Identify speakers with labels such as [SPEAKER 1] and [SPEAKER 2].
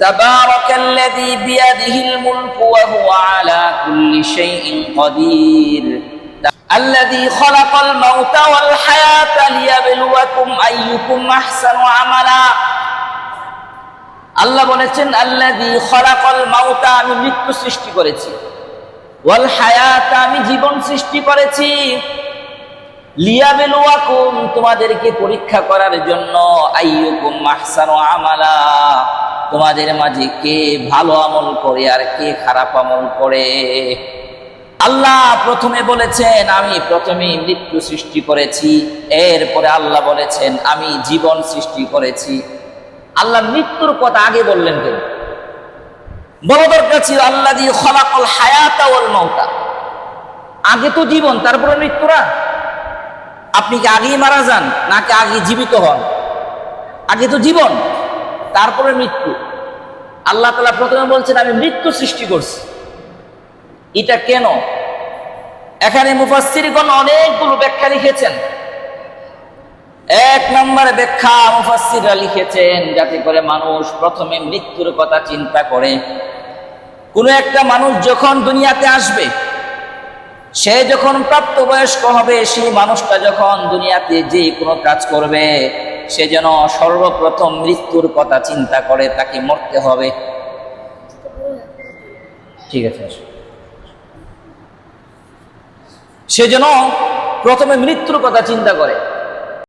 [SPEAKER 1] তাবারাকাল্লাযী বিয়াদিহিল মুলকু ওয়া হুয়া আলা কুল্লি শাইইন কাদির আল্লাযী খালাকাল মাউতা ওয়াল হায়াতা লিয়াবলুয়াকুম আইয়ুকুম আহসানু আমালা। আল্লাহ বলেছেন আল্লাযী খালাকাল মাউতা, আমি মৃত্যু সৃষ্টি করেছি, ওয়াল হায়াতা, আমি জীবন সৃষ্টি করেছি, লিয়াবলুয়াকুম, তোমাদেরকে পরীক্ষা করার জন্য, আইয়ুকুম আহসানু আমালা, তোমাদের মাঝে কে ভালো আমল করে আর কে খারাপ আমল করে। আল্লাহ প্রথমে বলেছেন আমি প্রথমে মৃত্যু সৃষ্টি করেছি, এরপরে আল্লাহ বলেছেন আমি জীবন সৃষ্টি করেছি। আল্লাহ মৃত্যুর কথা আগে বললেন কেন? বড় দরকার ছিল আল্লাযী খালাকাল হায়াতা ওয়াল মাউতা, আগে তো জীবন তারপরে মৃত্যুরা। আপনি কি আগেই মারা যান নাকি আগে জীবিত হন? আগে তো জীবন তারপরে মৃত্যু। আল্লাহ তাআলা প্রথমে বলছেন আমি মৃত্যু সৃষ্টি করছি। এটা কেন? এখানে মুফাসসিরগণ অনেকগুলো ব্যাখ্যা লিখেছেন। এক নম্বরে ব্যাখ্যা মুফাসসিররা লিখেছেন যাতে করে মানুষ প্রথমে মৃত্যুর কথা চিন্তা করে। কোনো একটা মানুষ যখন দুনিয়াতে আসবে, সে যখন প্রাপ্তবয়স্ক হবে, সেই মানুষটা যখন দুনিয়াতে যে কোনো কাজ করবে, সে যেন সর্বপ্রথম মৃত্যুর কথা চিন্তা করে, তাকে মরতে হবে। ঠিক আছে, সে যেন প্রথমে মৃত্যুর কথা চিন্তা করে।